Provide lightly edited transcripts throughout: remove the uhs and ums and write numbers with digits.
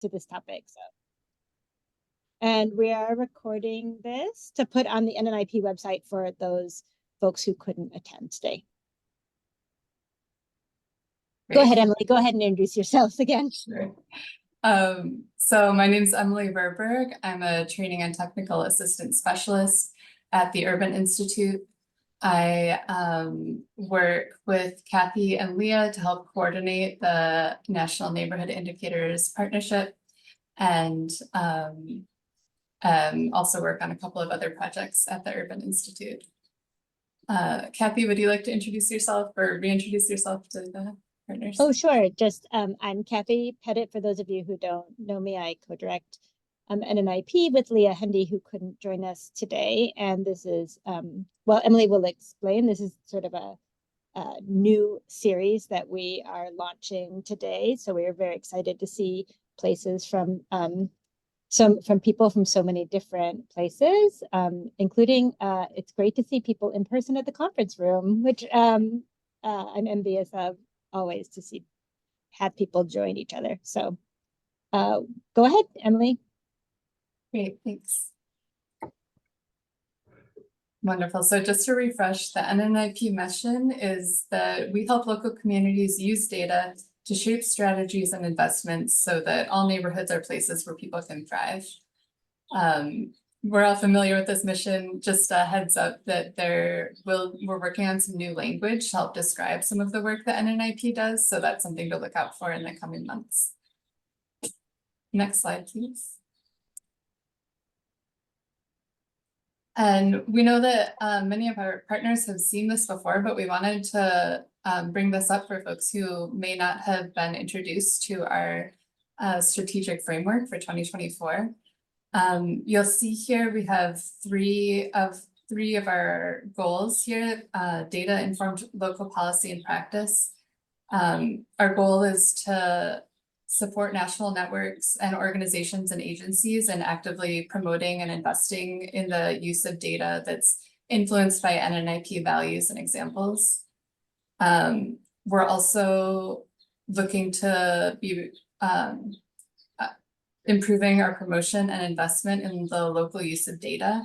to this topic. So, and we are recording this to put on the NNIP website for those folks who couldn't attend today. Great. Go ahead, Emily. Go ahead and introduce yourselves again. Sure. So my name is Emily Verberg. I'm a training and technical assistant specialist at the Urban Institute. I work with Kathy and Leah to help coordinate the National Neighborhood Indicators Partnership, and also work on a couple of other projects at the Urban Institute. Kathy, would you like to introduce yourself or reintroduce yourself to the partners? Oh, sure. Just I'm Kathy Pettit. For those of you who don't know me, I co-direct NNIP with Leah Hendy, who couldn't join us today. And this is, well, Emily will explain. This is sort of a new series that we are launching today. So we are very excited to see places from people from so many different places, including it's great to see people in person at the conference room, which I'm envious of always to have people join each other. So go ahead, Emily. Great, thanks. Wonderful. So just to refresh, the NNIP mission is that we help local communities use data to shape strategies and investments so that all neighborhoods are places where people can thrive. We're all familiar with this mission. Just a heads up that we're working on some new language to help describe some of the work that NNIP does. So that's something to look out for in the coming months. Next slide, please. And we know that many of our partners have seen this before, but we wanted to bring this up for folks who may not have been introduced to our strategic framework for 2024. You'll see here we have three of our goals here, data-informed local policy and practice. Our goal is to support national networks and organizations and agencies in actively promoting and investing in the use of data that's influenced by NNIP values and examples. We're also looking to be improving our promotion and investment in the local use of data.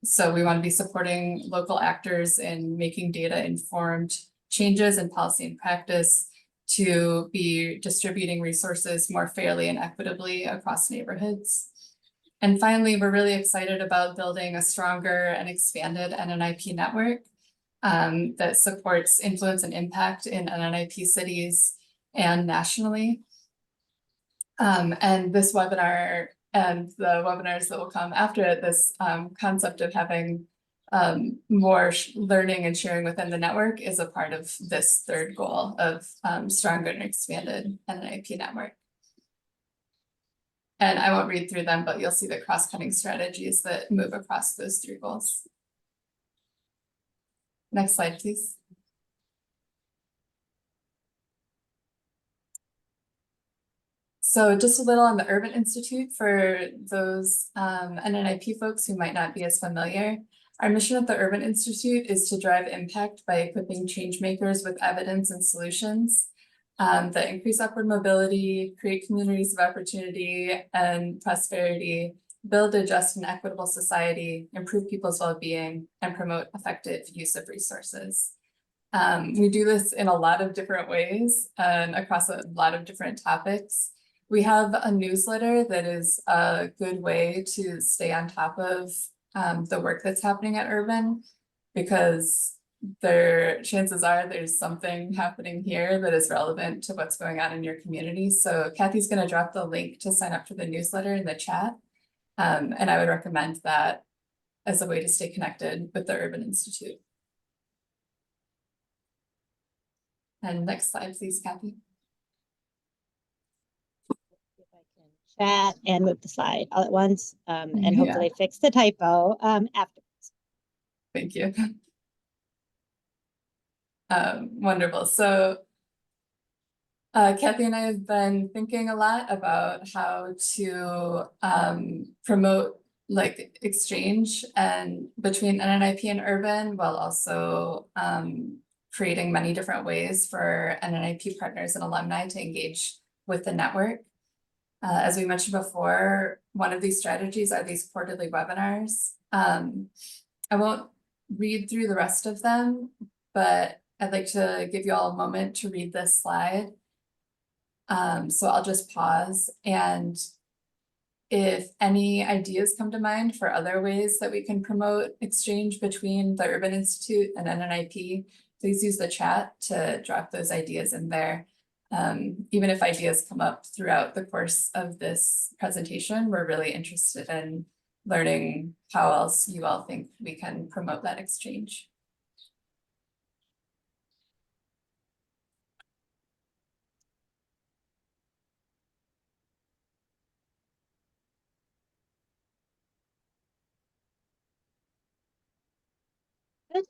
So we want to be supporting local actors in making data-informed changes in policy and practice to be distributing resources more fairly and equitably across neighborhoods. And finally, we're really excited about building a stronger and expanded NNIP network that supports influence and impact in NNIP cities and nationally. And this webinar and the webinars that will come after it, this concept of having more learning and sharing within the network is a part of this third goal of stronger and expanded NNIP network. And I won't read through them, but you'll see the cross-cutting strategies that move across those three goals. Next slide, please. So just a little on the Urban Institute for those NNIP folks who might not be as familiar. Our mission at the Urban Institute is to drive impact by equipping change makers with evidence and solutions that increase upward mobility, create communities of opportunity and prosperity, build a just and equitable society, improve people's well-being, and promote effective use of resources. We do this in a lot of different ways and across a lot of different topics. We have a newsletter that is a good way to stay on top of the work that's happening at Urban, because chances are there's something happening here that is relevant to what's going on in your community. So Kathy's going to drop the link to sign up for the newsletter in the chat. And I would recommend that as a way to stay connected with the Urban Institute. And next slide, please, Kathy. Chat and move the slide all at once, and hopefully fix the typo afterwards. Thank you. Wonderful. So Kathy and I have been thinking a lot about how to promote exchange and between NNIP and Urban, while also creating many different ways for NNIP partners and alumni to engage with the network. As we mentioned before, one of these strategies are these quarterly webinars. I won't read through the rest of them, but I'd like to give you all a moment to read this slide. So I'll just pause, and if any ideas come to mind for other ways that we can promote exchange between the Urban Institute and NNIP, please use the chat to drop those ideas in there. Even if ideas come up throughout the course of this presentation, we're really interested in learning how else you all think we can promote that exchange. Good.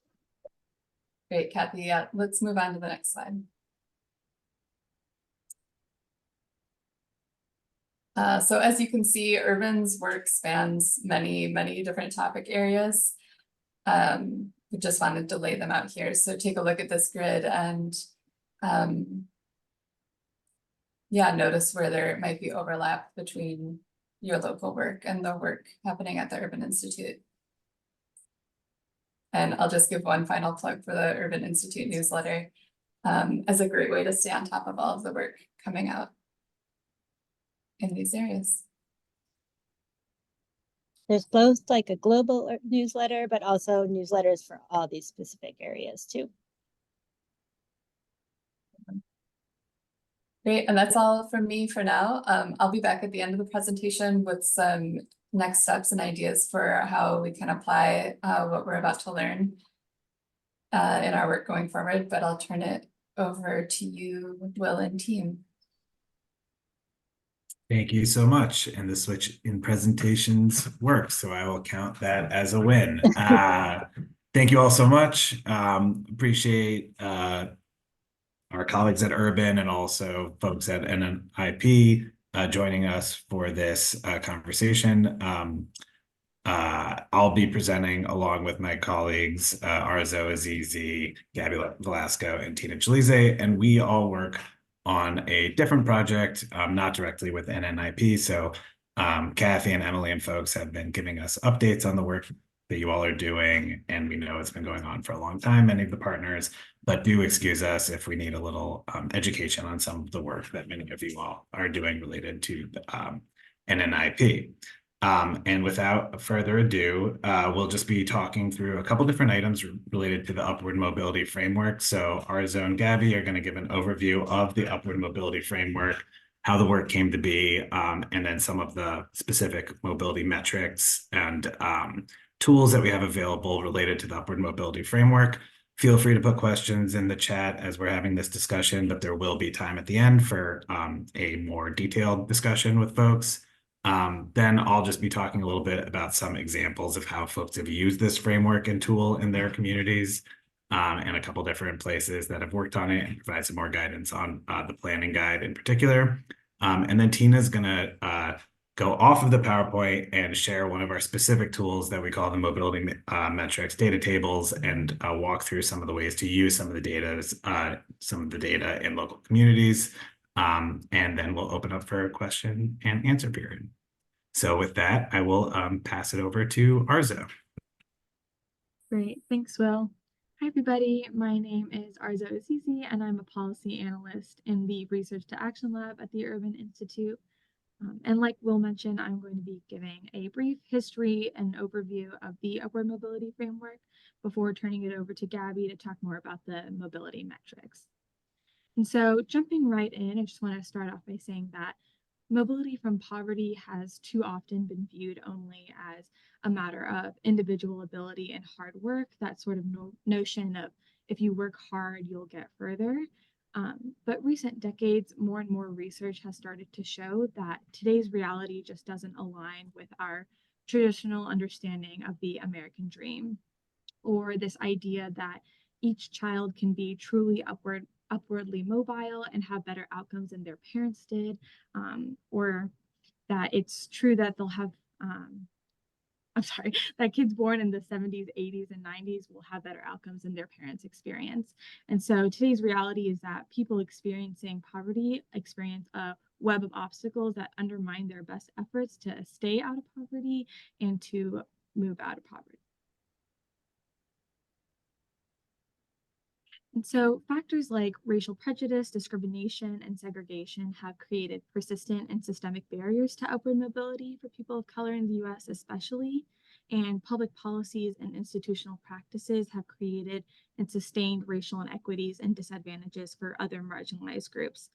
Great, Kathy. Let's move on to the next slide. So as you can see, Urban's work spans many, many different topic areas. We just wanted to lay them out here. So take a look at this grid and yeah, notice where there might be overlap between your local work and the work happening at the Urban Institute. And I'll just give one final plug for the Urban Institute newsletter as a great way to stay on top of all of the work coming out in these areas. There's both like a global newsletter, but also newsletters for all these specific areas too. Great, and that's all from me for now. I'll be back at the end of the presentation with some next steps and ideas for how we can apply what we're about to learn in our work going forward, but I'll turn it over to you, Will and team. Thank you so much. And the switch in presentations works, so I will count that as a win. Thank you all so much. Appreciate our colleagues at Urban and also folks at NNIP joining us for this conversation. I'll be presenting along with my colleagues, Arzo Azizi, Gabby Velasco, and Tina Chalize, and we all work on a different project, not directly with NNIP. So Kathy and Emily and folks have been giving us updates on the work that you all are doing, and we know it's been going on for a long time, many of the partners, but do excuse us if we need a little education on some of the work that many of you all are doing related to NNIP. And without further ado, we'll just be talking through a couple different items related to the upward mobility framework. So Arzo and Gabby are going to give an overview of the upward mobility framework, how the work came to be, and then some of the specific mobility metrics and tools that we have available related to the upward mobility framework. Feel free to put questions in the chat as we're having this discussion, but there will be time at the end for a more detailed discussion with folks. Then I'll just be talking a little bit about some examples of how folks have used this framework and tool in their communities, and a couple different places that have worked on it, and provide some more guidance on the planning guide in particular. And then Tina's gonna go off of the PowerPoint and share one of our specific tools that we call the mobility metrics data tables, and walk through some of the ways to use some of the data in local communities. And then we'll open up for a question and answer period. So with that, I will pass it over to Arzo. Great, thanks, Will. Hi, everybody. My name is Arzo Azizi, and I'm a policy analyst in the Research to Action Lab at the Urban Institute. And like Will mentioned, I'm going to be giving a brief history and overview of the upward mobility framework before turning it over to Gabby to talk more about the mobility metrics. And so jumping right in, I just want to start off by saying that mobility from poverty has too often been viewed only as a matter of individual ability and hard work, that sort of notion of if you work hard, you'll get further. But recent decades, more and more research has started to show that today's reality just doesn't align with our traditional understanding of the American dream, or this idea that each child can be truly upwardly mobile and have better outcomes than their parents did, or that it's true that they'll have that kids born in the 70s, 80s, and 90s will have better outcomes than their parents experience. And so today's reality is that people experiencing poverty experience a web of obstacles that undermine their best efforts to stay out of poverty and to move out of poverty. And so factors like racial prejudice, discrimination, and segregation have created persistent and systemic barriers to upward mobility for people of color in the US especially. And public policies and institutional practices have created and sustained racial inequities and disadvantages for other marginalized groups.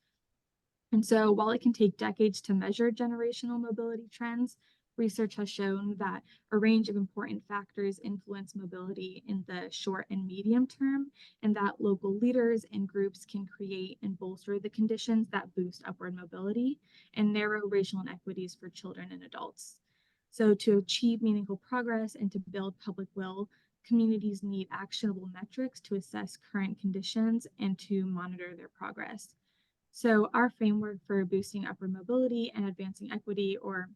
And so while it can take decades to measure generational mobility trends, research has shown that a range of important factors influence mobility in the short and medium term, and that local leaders and groups can create and bolster the conditions that boost upward mobility and narrow racial inequities for children and adults. So to achieve meaningful progress and to build public will, communities need actionable metrics to assess current conditions and to monitor their progress. So our framework for boosting upward mobility and advancing equity, or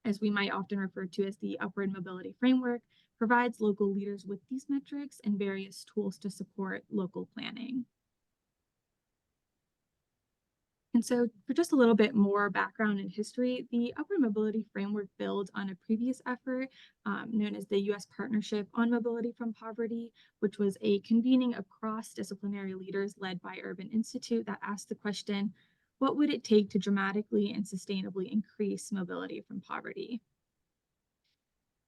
as we might often refer to as the upward mobility framework, provides local leaders with these metrics and various tools to support local planning. And so for just a little bit more background and history, the upward mobility framework builds on a previous effort known as the US Partnership on Mobility from Poverty, which was a convening of cross-disciplinary leaders led by Urban Institute that asked the question, what would it take to dramatically and sustainably increase mobility from poverty?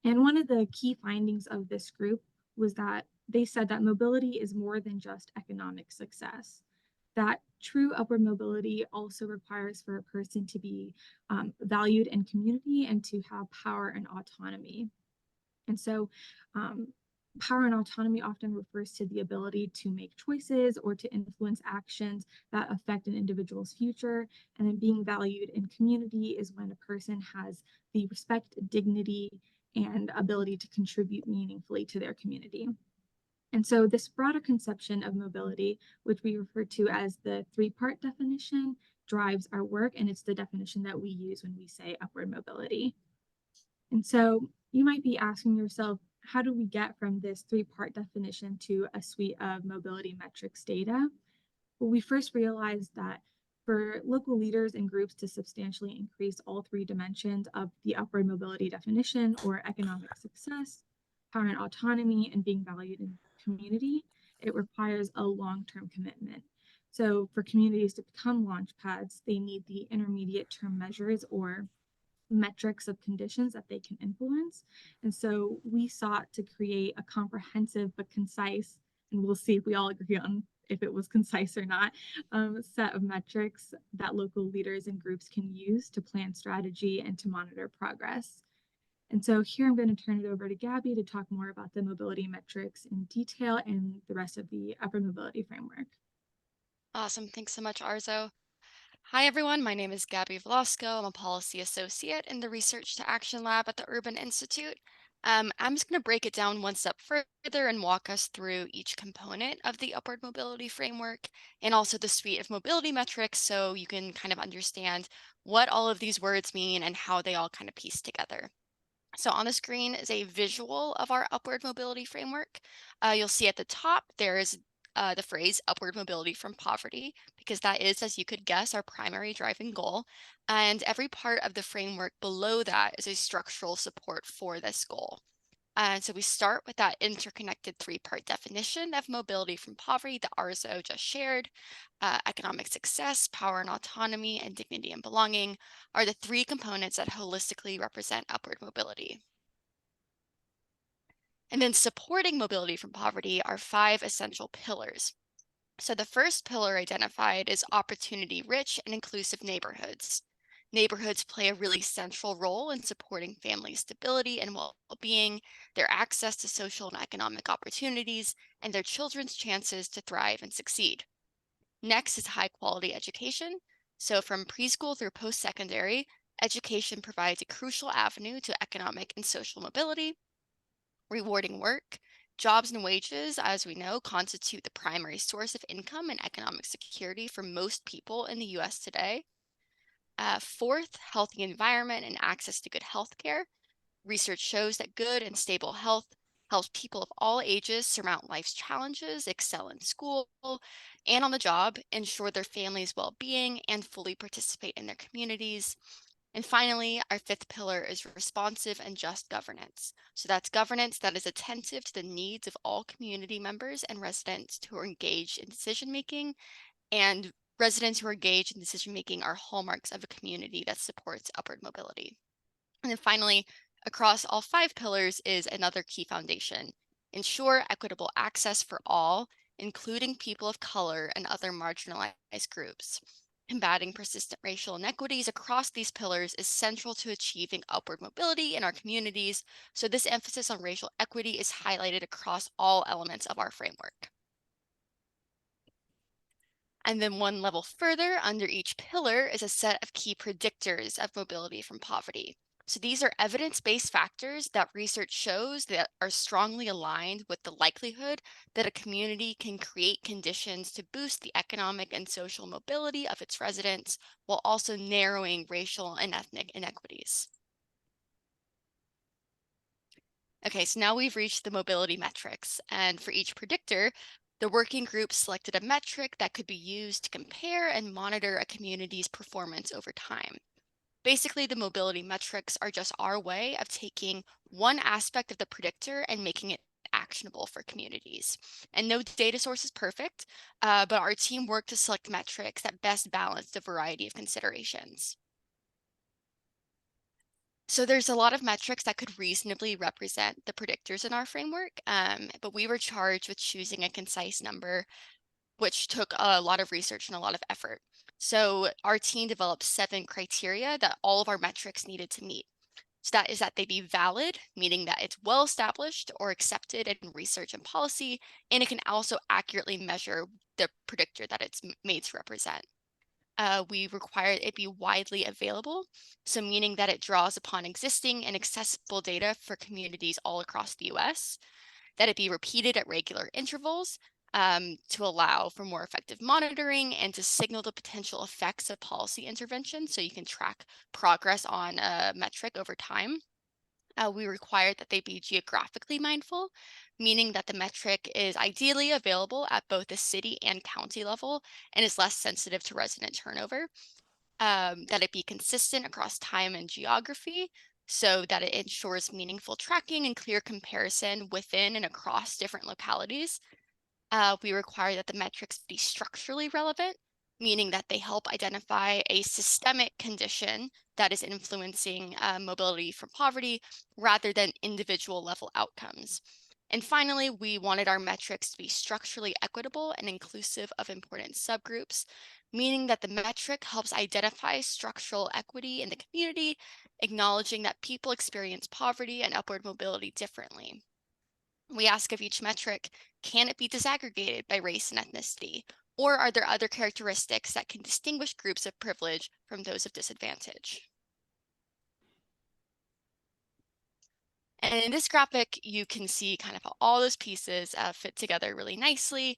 And one of the key findings of this group was that they said that mobility is more than just economic success, that true upward mobility also requires for a person to be valued in community and to have power and autonomy. And so power and autonomy often refers to the ability to make choices or to influence actions that affect an individual's future. And then being valued in community is when a person has the respect, dignity, and ability to contribute meaningfully to their community. And so this broader conception of mobility, which we refer to as the three-part definition, drives our work, and it's the definition that we use when we say upward mobility. And so you might be asking yourself, how do we get from this three-part definition to a suite of mobility metrics data? Well, we first realized that for local leaders and groups to substantially increase all three dimensions of the upward mobility definition, or economic success, power and autonomy, and being valued in community, it requires a long-term commitment. So for communities to become launch pads, they need the intermediate term measures or metrics of conditions that they can influence. And so we sought to create a comprehensive but concise, and we'll see if we all agree on if it was concise or not, set of metrics that local leaders and groups can use to plan strategy and to monitor progress. And so here I'm going to turn it over to Gabby to talk more about the mobility metrics in detail and the rest of the upward mobility framework. Awesome. Thanks so much, Arzo. Hi, everyone. My name is Gabby Velasco. I'm a policy associate in the Research to Action Lab at the Urban Institute. I'm just going to break it down one step further and walk us through each component of the upward mobility framework and also the suite of mobility metrics so you can kind of understand what all of these words mean and how they all kind of piece together. So on the screen is a visual of our upward mobility framework. You'll see at the top, there is the phrase upward mobility from poverty, because that is, as you could guess, our primary driving goal. And every part of the framework below that is a structural support for this goal. And so we start with that interconnected three-part definition of mobility from poverty that Arzo just shared. Economic success, power and autonomy, and dignity and belonging are the three components that holistically represent upward mobility. And then supporting mobility from poverty are 5 essential pillars. So the first pillar identified is opportunity-rich and inclusive neighborhoods. Neighborhoods play a really central role in supporting family stability and well-being, their access to social and economic opportunities, and their children's chances to thrive and succeed. Next is high-quality education. So from preschool through post-secondary, education provides a crucial avenue to economic and social mobility. Rewarding work. Jobs and wages, as we know, constitute the primary source of income and economic security for most people in the US today. Fourth, healthy environment and access to good health care. Research shows that good and stable health helps people of all ages surmount life's challenges, excel in school and on the job, ensure their family's well-being, and fully participate in their communities. And finally, our fifth pillar is responsive and just governance. So that's governance that is attentive to the needs of all community members and residents who are engaged in decision making. And residents who are engaged in decision making are hallmarks of a community that supports upward mobility. And then finally, across all five pillars is another key foundation: ensure equitable access for all, including people of color and other marginalized groups. Combating persistent racial inequities across these pillars is central to achieving upward mobility in our communities, so this emphasis on racial equity is highlighted across all elements of our framework. And then one level further, under each pillar is a set of key predictors of mobility from poverty. So these are evidence-based factors that research shows that are strongly aligned with the likelihood that a community can create conditions to boost the economic and social mobility of its residents while also narrowing racial and ethnic inequities. Okay, so now we've reached the mobility metrics, and for each predictor, the working group selected a metric that could be used to compare and monitor a community's performance over time. Basically, the mobility metrics are just our way of taking one aspect of the predictor and making it actionable for communities. And no data source is perfect, but our team worked to select metrics that best balance the variety of considerations. So there's a lot of metrics that could reasonably represent the predictors in our framework, but we were charged with choosing a concise number, which took a lot of research and a lot of effort. So our team developed 7 criteria that all of our metrics needed to meet. So that is that they be valid, meaning that it's well established or accepted in research and policy, and it can also accurately measure the predictor that it's made to represent. We require it be widely available, so meaning that it draws upon existing and accessible data for communities all across the US, that it be repeated at regular intervals to allow for more effective monitoring and to signal the potential effects of policy intervention so you can track progress on a metric over time. We require that they be geographically mindful, meaning that the metric is ideally available at both the city and county level and is less sensitive to resident turnover. That it be consistent across time and geography so that it ensures meaningful tracking and clear comparison within and across different localities. We require that the metrics be structurally relevant, meaning that they help identify a systemic condition that is influencing mobility from poverty rather than individual level outcomes. And finally, we wanted our metrics to be structurally equitable and inclusive of important subgroups, meaning that the metric helps identify structural equity in the community, acknowledging that people experience poverty and upward mobility differently. We ask of each metric, can it be disaggregated by race and ethnicity? Or are there other characteristics that can distinguish groups of privilege from those of disadvantage? And in this graphic, you can see kind of how all those pieces fit together really nicely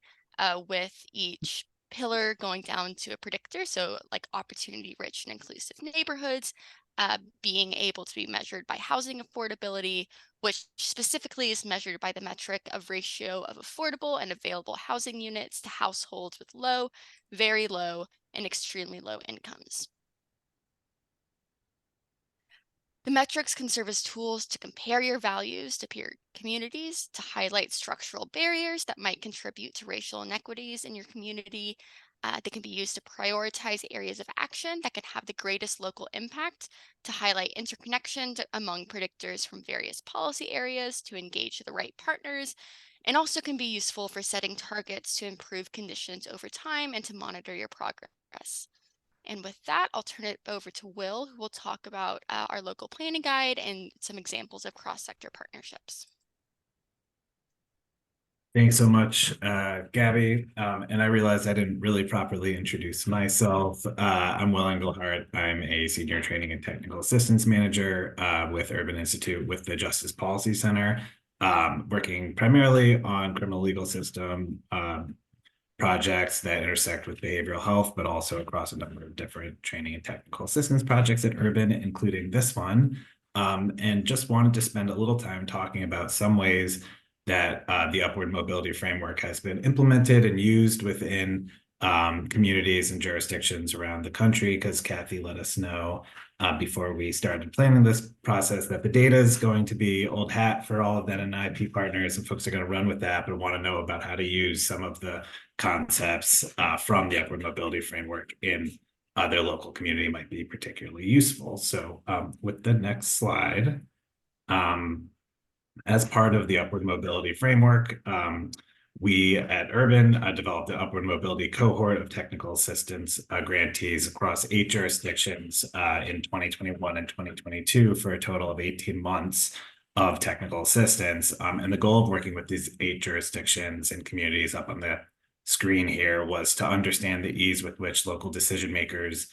with each pillar going down to a predictor. So like opportunity rich and inclusive neighborhoods, being able to be measured by housing affordability, which specifically is measured by the metric of ratio of affordable and available housing units to households with low, very low, and extremely low incomes. The metrics can serve as tools to compare your values to peer communities, to highlight structural barriers that might contribute to racial inequities in your community. They can be used to prioritize areas of action that can have the greatest local impact, to highlight interconnection among predictors from various policy areas, to engage the right partners, and also can be useful for setting targets to improve conditions over time and to monitor your progress. And with that, I'll turn it over to Will, who will talk about our local planning guide and some examples of cross-sector partnerships. Thanks so much, Gabby. And I realized I didn't really properly introduce myself. I'm Will Engelhardt. I'm a senior training and technical assistance manager with Urban Institute with the Justice Policy Center, working primarily on criminal legal system projects that intersect with behavioral health, but also across a number of different training and technical assistance projects at Urban, including this one. And just wanted to spend a little time talking about some ways that the upward mobility framework has been implemented and used within communities and jurisdictions around the country, because Kathy let us know before we started planning this process that the data is going to be old hat for all of that and IP partners, and folks are going to run with that, but want to know about how to use some of the concepts from the upward mobility framework in their local community might be particularly useful. So with the next slide, as part of the upward mobility framework, we at Urban developed the upward mobility cohort of technical assistance grantees across 8 jurisdictions in 2021 and 2022 for a total of 18 months of technical assistance. And the goal of working with these 8 jurisdictions and communities up on the screen here was to understand the ease with which local decision makers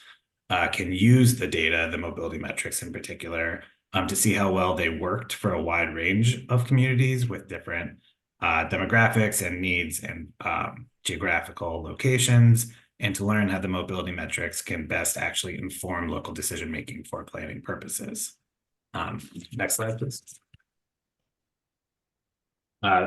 can use the data, the mobility metrics in particular, to see how well they worked for a wide range of communities with different demographics and needs and geographical locations, and to learn how the mobility metrics can best actually inform local decision-making for planning purposes. Next slide, please.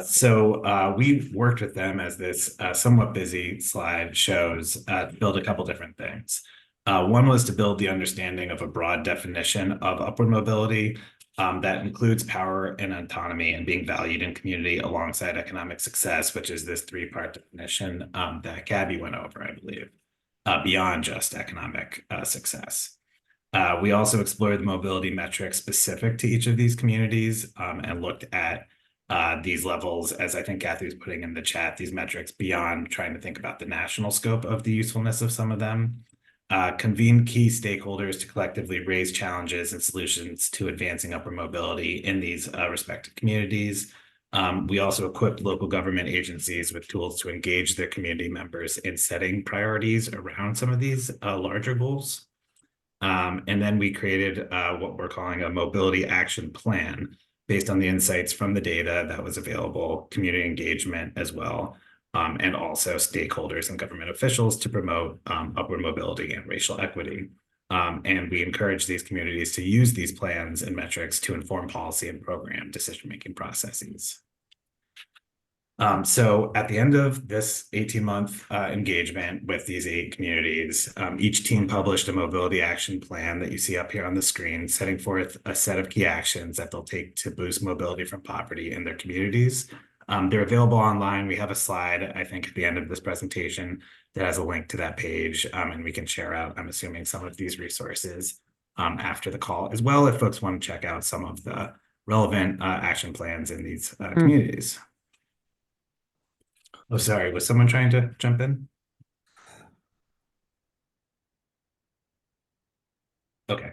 So we've worked with them, as this somewhat busy slide shows, to build a couple different things. One was to build the understanding of a broad definition of upward mobility that includes power and autonomy and being valued in community alongside economic success, which is this 3-part definition that Gabby went over, I believe, beyond just economic success. We also explored the mobility metrics specific to each of these communities and looked at these levels, as I think Kathy was putting in the chat, these metrics beyond trying to think about the national scope of the usefulness of some of them. Convene key stakeholders to collectively raise challenges and solutions to advancing upward mobility in these respective communities. We also equipped local government agencies with tools to engage their community members in setting priorities around some of these larger goals. And then we created what we're calling a mobility action plan based on the insights from the data that was available, community engagement as well, and also stakeholders and government officials to promote upward mobility and racial equity. And we encourage these communities to use these plans and metrics to inform policy and program decision-making processes. So at the end of this 18-month engagement with these 8 communities, each team published a mobility action plan that you see up here on the screen, setting forth a set of key actions that they'll take to boost mobility from poverty in their communities. They're available online. We have a slide, I think, at the end of this presentation that has a link to that page, and we can share out, I'm assuming, some of these resources after the call as well, if folks want to check out some of the relevant action plans in these communities. Oh, sorry, was someone trying to jump in? Okay.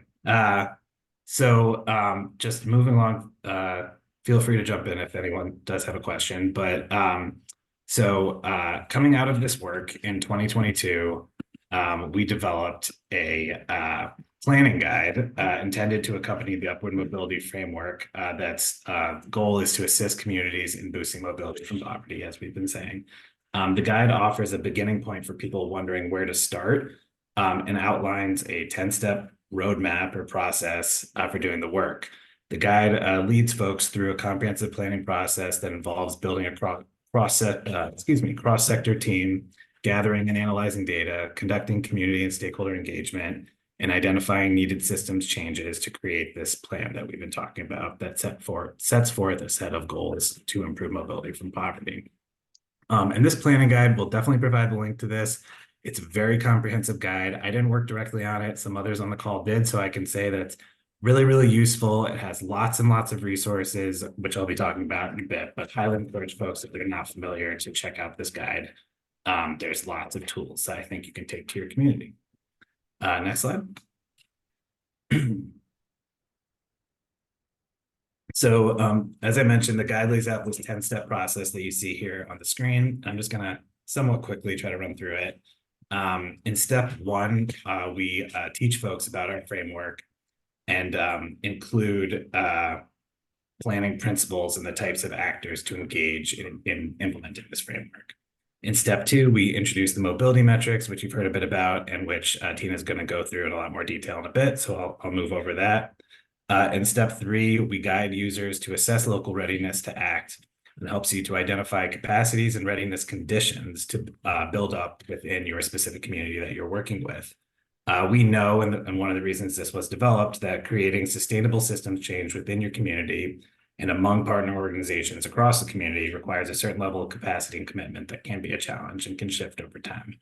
So just moving along, feel free to jump in if anyone does have a question. But coming out of this work in 2022, we developed a planning guide intended to accompany the upward mobility framework. That's goal is to assist communities in boosting mobility from poverty, as we've been saying. The guide offers a beginning point for people wondering where to start and outlines a 10-step roadmap or process for doing the work. The guide leads folks through a comprehensive planning process that involves building a cross-sector team, gathering and analyzing data, conducting community and stakeholder engagement, and identifying needed systems changes to create this plan that we've been talking about that sets forth a set of goals to improve mobility from poverty. And this planning guide will definitely provide the link to this. It's a very comprehensive guide. I didn't work directly on it. Some others on the call did, so I can say that it's really, really useful. It has lots and lots of resources, which I'll be talking about in a bit, but highly encourage folks, if they're not familiar, to check out this guide. There's lots of tools that I think you can take to your community. Next slide. So as I mentioned, the guide lays out this 10-step process that you see here on the screen. I'm just going to somewhat quickly try to run through it. In step 1, we teach folks about our framework and include planning principles and the types of actors to engage in implementing this framework. In step 2, we introduce the mobility metrics, which you've heard a bit about, and which Tina's going to go through in a lot more detail in a bit, so I'll move over that. In step 3, we guide users to assess local readiness to act and helps you to identify capacities and readiness conditions to build up within your specific community that you're working with. We know, and one of the reasons this was developed, that creating sustainable systems change within your community and among partner organizations across the community requires a certain level of capacity and commitment that can be a challenge and can shift over time.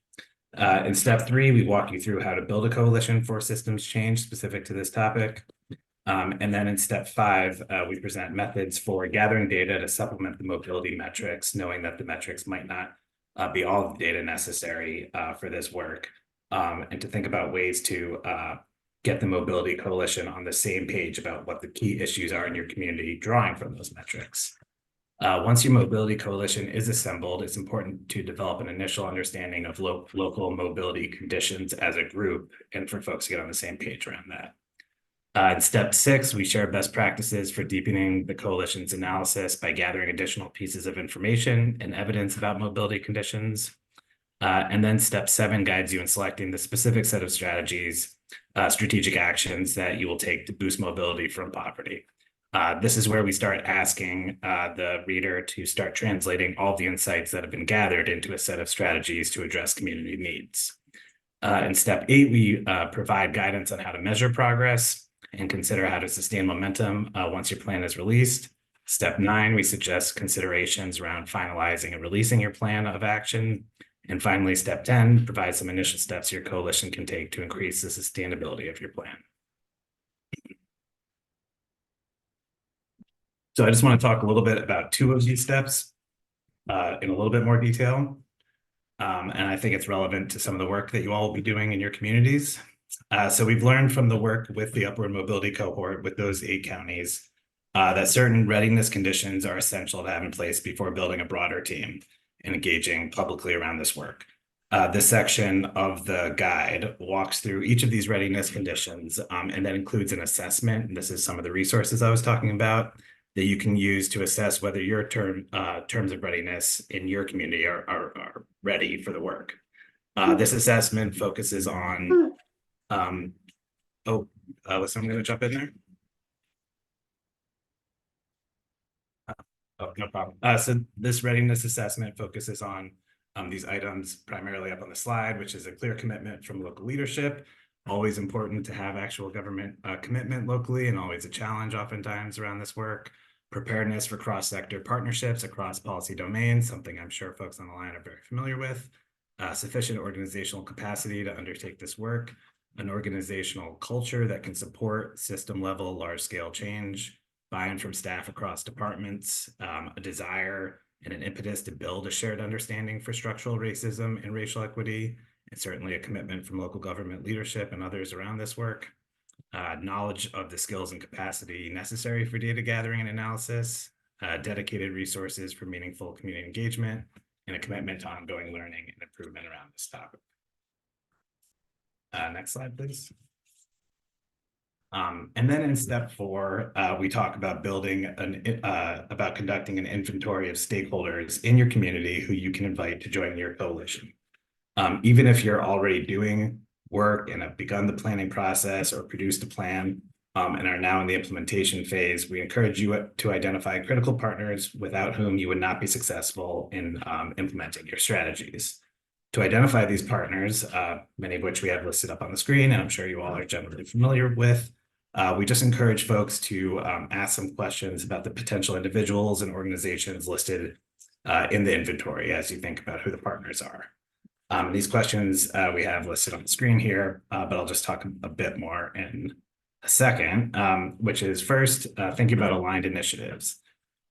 In step 3, we walk you through how to build a coalition for systems change specific to this topic. And then in step 5, we present methods for gathering data to supplement the mobility metrics, knowing that the metrics might not be all of the data necessary for this work, and to think about ways to get the mobility coalition on the same page about what the key issues are in your community, drawing from those metrics. Once your mobility coalition is assembled, it's important to develop an initial understanding of local mobility conditions as a group and for folks to get on the same page around that. In step 6, we share best practices for deepening the coalition's analysis by gathering additional pieces of information and evidence about mobility conditions. And then step 7 guides you in selecting the specific set of strategies, strategic actions that you will take to boost mobility from poverty. This is where we start asking the reader to start translating all the insights that have been gathered into a set of strategies to address community needs. In step 8, we provide guidance on how to measure progress and consider how to sustain momentum once your plan is released. Step 9, we suggest considerations around finalizing and releasing your plan of action. And finally, step 10 provides some initial steps your coalition can take to increase the sustainability of your plan. So I just want to talk a little bit about 2 of these steps in a little bit more detail. And I think it's relevant to some of the work that you all will be doing in your communities. So we've learned from the work with the upward mobility cohort with those 8 counties that certain readiness conditions are essential to have in place before building a broader team and engaging publicly around this work. This section of the guide walks through each of these readiness conditions and then includes an assessment. And this is some of the resources I was talking about that you can use to assess whether your terms of readiness in your community are ready for the work. This assessment focuses on, was someone going to jump in there? Oh, no problem. So this readiness assessment focuses on these items primarily up on the slide, which is a clear commitment from local leadership. Always important to have actual government commitment locally, and always a challenge oftentimes around this work. Preparedness for cross-sector partnerships across policy domains, something I'm sure folks on the line are very familiar with. Sufficient organizational capacity to undertake this work. An organizational culture that can support system-level, large-scale change. Buy-in from staff across departments. A desire and an impetus to build a shared understanding for structural racism and racial equity, and certainly a commitment from local government leadership and others around this work. Knowledge of the skills and capacity necessary for data gathering and analysis, dedicated resources for meaningful community engagement, and a commitment to ongoing learning and improvement around this topic. Next slide, please. And then in step 4, we talk about about conducting an inventory of stakeholders in your community who you can invite to join your coalition. Even if you're already doing work and have begun the planning process or produced a plan and are now in the implementation phase, we encourage you to identify critical partners without whom you would not be successful in implementing your strategies. To identify these partners, many of which we have listed up on the screen, and I'm sure you all are generally familiar with, we just encourage folks to ask some questions about the potential individuals and organizations listed in the inventory as you think about who the partners are. These questions we have listed on the screen here, but I'll just talk a bit more in a second, which is first, thinking about aligned initiatives.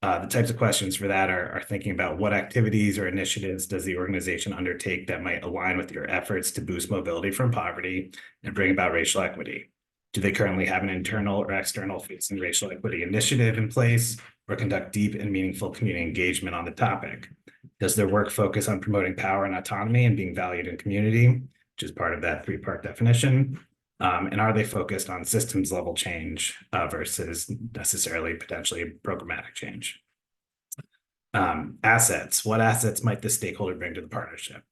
The types of questions for that are thinking about what activities or initiatives does the organization undertake that might align with your efforts to boost mobility from poverty and bring about racial equity. Do they currently have an internal or external facing racial equity initiative in place or conduct deep and meaningful community engagement on the topic? Does their work focus on promoting power and autonomy and being valued in community, which is part of that 3-part definition? And are they focused on systems level change versus necessarily potentially programmatic change? Assets. What assets might the stakeholder bring to the partnership?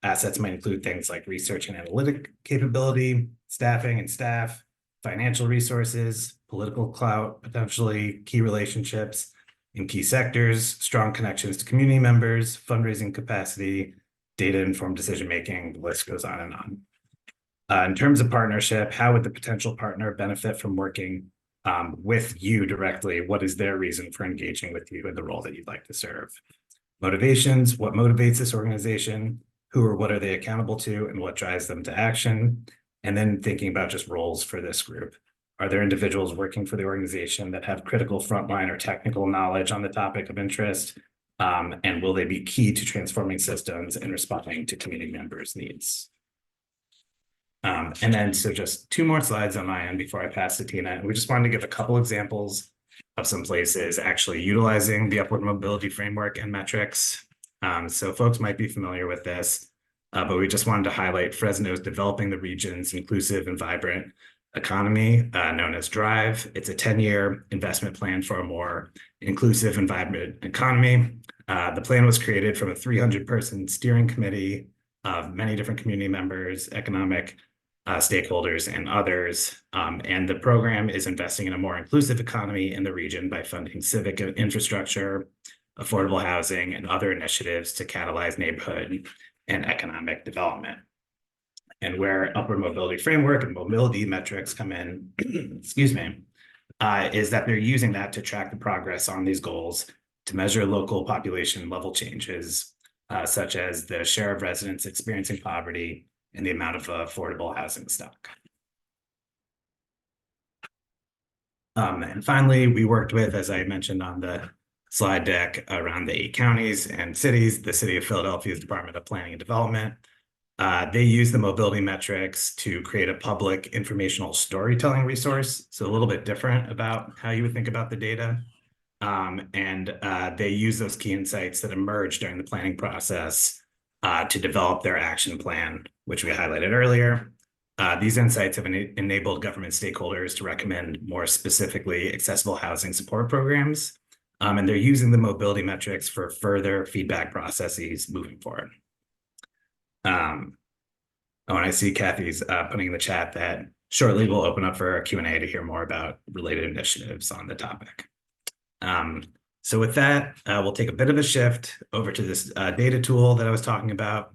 Assets might include things like research and analytic capability, staffing and staff, financial resources, political clout, potentially key relationships, in key sectors, strong connections to community members, fundraising capacity, data-informed decision-making, the list goes on and on. In terms of partnership, how would the potential partner benefit from working with you directly? What is their reason for engaging with you in the role that you'd like to serve? Motivations, what motivates this organization? Who or what are they accountable to, and what drives them to action? And then thinking about just roles for this group. Are there individuals working for the organization that have critical frontline or technical knowledge on the topic of interest? And will they be key to transforming systems and responding to community members' needs? And then, so just 2 more slides on my end before I pass to Tina. And we just wanted to give a couple examples of some places actually utilizing the upward mobility framework and metrics. So folks might be familiar with this, but we just wanted to highlight Fresno's Developing the Region's Inclusive and Vibrant Economy, known as DRIVE. It's a 10-year investment plan for a more inclusive and vibrant economy. The plan was created from a 300-person steering committee of many different community members, economic stakeholders, and others. And the program is investing in a more inclusive economy in the region by funding civic infrastructure, affordable housing, and other initiatives to catalyze neighborhood and economic development. And where upward mobility framework and mobility metrics come in, excuse me, is that they're using that to track the progress on these goals, to measure local population level changes, such as the share of residents experiencing poverty and the amount of affordable housing stock. And finally, we worked with, as I mentioned on the slide deck, around the 8 counties and cities, the City of Philadelphia's Department of Planning and Development. They use the mobility metrics to create a public informational storytelling resource. So a little bit different about how you would think about the data. They use those key insights that emerge during the planning process to develop their action plan, which we highlighted earlier. These insights have enabled government stakeholders to recommend more specifically accessible housing support programs. And they're using the mobility metrics for further feedback processes moving forward. And I see Kathy's putting in the chat that shortly we'll open up for a Q&A to hear more about related initiatives on the topic. So with that, we'll take a bit of a shift over to this data tool that I was talking about,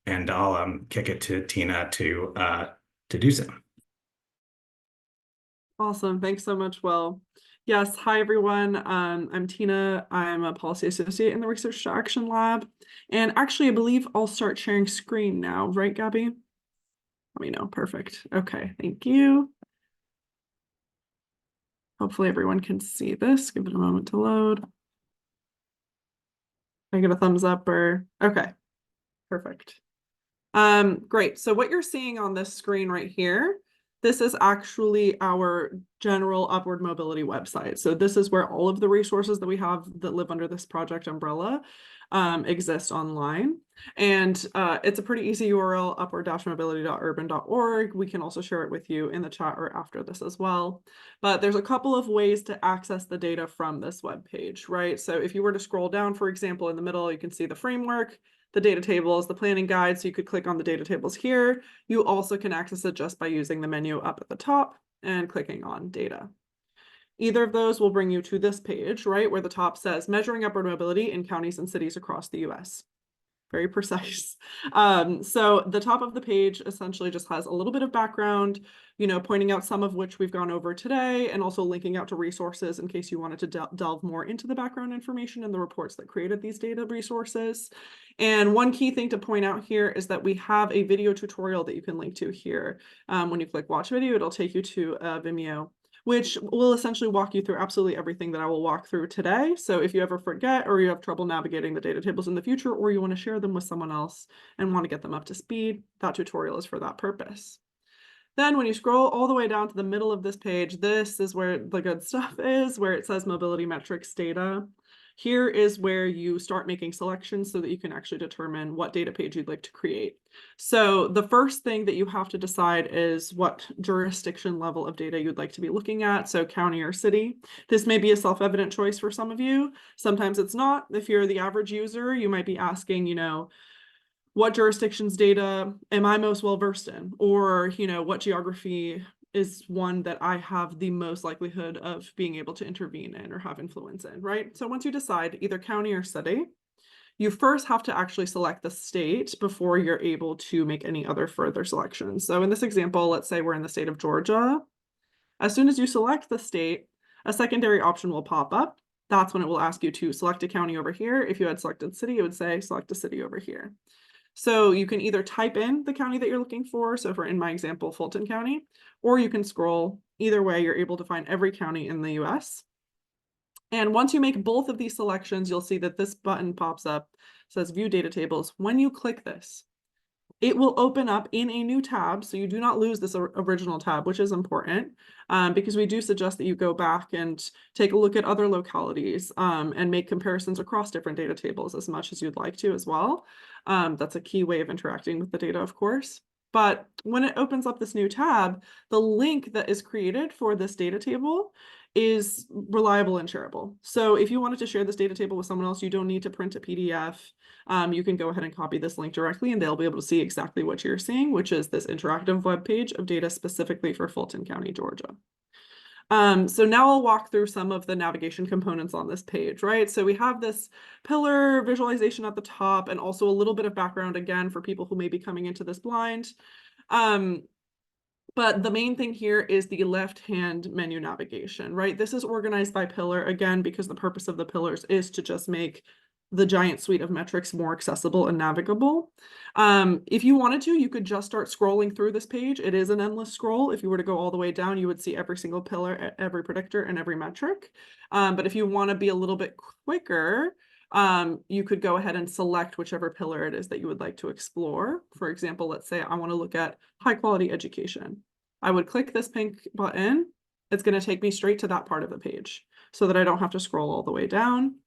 and I'll kick it to Tina to do so. Awesome. Thanks so much, Will. Yes. Hi, everyone. I'm Tina. I'm a policy associate in the Research to Action Lab. And actually, I believe I'll start sharing screen now, right, Gabby? Let me know. Perfect. Okay. Thank you. Hopefully everyone can see this. Give it a moment to load. I get a thumbs up or okay. Perfect. Great. So what you're seeing on this screen right here, this is actually our general upward mobility website. So this is where all of the resources that we have that live under this project umbrella exist online. And it's a pretty easy URL, upward-mobility.urban.org. We can also share it with you in the chat or after this as well. But there's a couple of ways to access the data from this web page, right? So if you were to scroll down, for example, in the middle, you can see the framework, the data tables, the planning guide. So you could click on the data tables here. You also can access it just by using the menu up at the top and clicking on data. Either of those will bring you to this page, right, where the top says measuring upward mobility in counties and cities across the US. Very precise. So the top of the page essentially just has a little bit of background, pointing out some of which we've gone over today, and also linking out to resources in case you wanted to delve more into the background information and the reports that created these data resources. And one key thing to point out here is that we have a video tutorial that you can link to here. When you click watch video, it'll take you to Vimeo, which will essentially walk you through absolutely everything that I will walk through today. So if you ever forget or you have trouble navigating the data tables in the future, or you want to share them with someone else and want to get them up to speed, that tutorial is for that purpose. Then when you scroll all the way down to the middle of this page, this is where the good stuff is, where it says mobility metrics data. Here is where you start making selections so that you can actually determine what data page you'd like to create. So the first thing that you have to decide is what jurisdiction level of data you'd like to be looking at. So county or city. This may be a self-evident choice for some of you. Sometimes it's not. If you're the average user, you might be asking, what jurisdictions data am I most well versed in? Or, what geography is one that I have the most likelihood of being able to intervene in or have influence in, right? So once you decide either county or city, you first have to actually select the state before you're able to make any other further selections. So in this example, let's say we're in the state of Georgia. As soon as you select the state, a secondary option will pop up. That's when it will ask you to select a county over here. If you had selected city, it would say select a city over here. So you can either type in the county that you're looking for. So for in my example, Fulton County, or you can scroll. Either way, you're able to find every county in the US. And once you make both of these selections, you'll see that this button pops up, says view data tables. When you click this, it will open up in a new tab. So you do not lose this original tab, which is important because we do suggest that you go back and take a look at other localities and make comparisons across different data tables as much as you'd like to as well. That's a key way of interacting with the data, of course. But when it opens up this new tab, the link that is created for this data table is reliable and shareable. So if you wanted to share this data table with someone else, you don't need to print a PDF. You can go ahead and copy this link directly and they'll be able to see exactly what you're seeing, which is this interactive web page of data specifically for Fulton County, Georgia. So now I'll walk through some of the navigation components on this page, right? So we have this pillar visualization at the top and also a little bit of background again for people who may be coming into this blind. But the main thing here is the left-hand menu navigation, right? This is organized by pillar, again, because the purpose of the pillars is to just make the giant suite of metrics more accessible and navigable. If you wanted to, you could just start scrolling through this page. It is an endless scroll. If you were to go all the way down, you would see every single pillar, every predictor, and every metric. But if you want to be a little bit quicker, you could go ahead and select whichever pillar it is that you would like to explore. For example, let's say I want to look at high quality education. I would click this pink button. It's going to take me straight to that part of the page so that I don't have to scroll all the way down.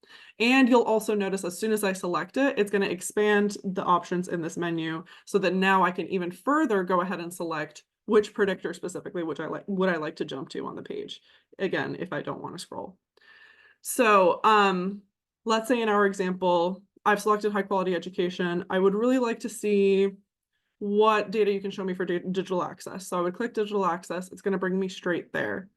And you'll also notice as soon as I select it, it's going to expand the options in this menu so that now I can even further go ahead and select which predictor specifically, which I like to jump to on the page. Again, if I don't want to scroll. So let's say in our example, I've selected high quality education. I would really like to see what data you can show me for digital access. So I would click digital access. It's going to bring me straight there.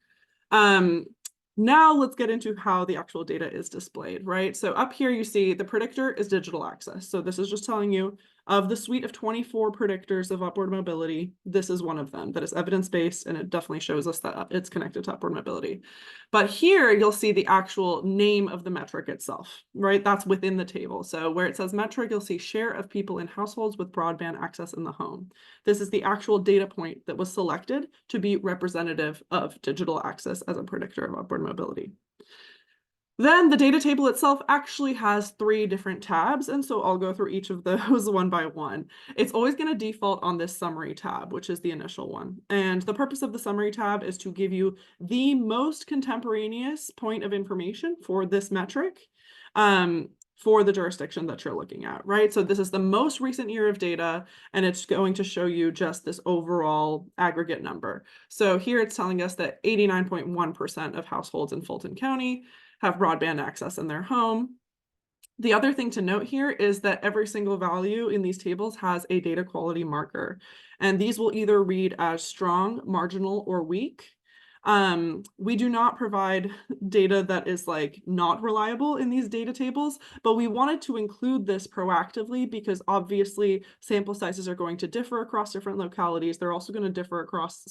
Now let's get into how the actual data is displayed, right? So up here you see the predictor is digital access. So this is just telling you of the suite of 24 predictors of upward mobility, this is one of them that is evidence-based, and it definitely shows us that it's connected to upward mobility. But here you'll see the actual name of the metric itself, right? That's within the table. So where it says metric, you'll see share of people in households with broadband access in the home. This is the actual data point that was selected to be representative of digital access as a predictor of upward mobility. Then the data table itself actually has 3 different tabs, and so I'll go through each of those one by one. It's always going to default on this summary tab, which is the initial one. And the purpose of the summary tab is to give you the most contemporaneous point of information for this metric for the jurisdiction that you're looking at, right? So this is the most recent year of data, and it's going to show you just this overall aggregate number. So here it's telling us that 89.1% of households in Fulton County have broadband access in their home. The other thing to note here is that every single value in these tables has a data quality marker, and these will either read as strong, marginal, or weak. We do not provide data that is like not reliable in these data tables, but we wanted to include this proactively because obviously sample sizes are going to differ across different localities. They're also going to differ across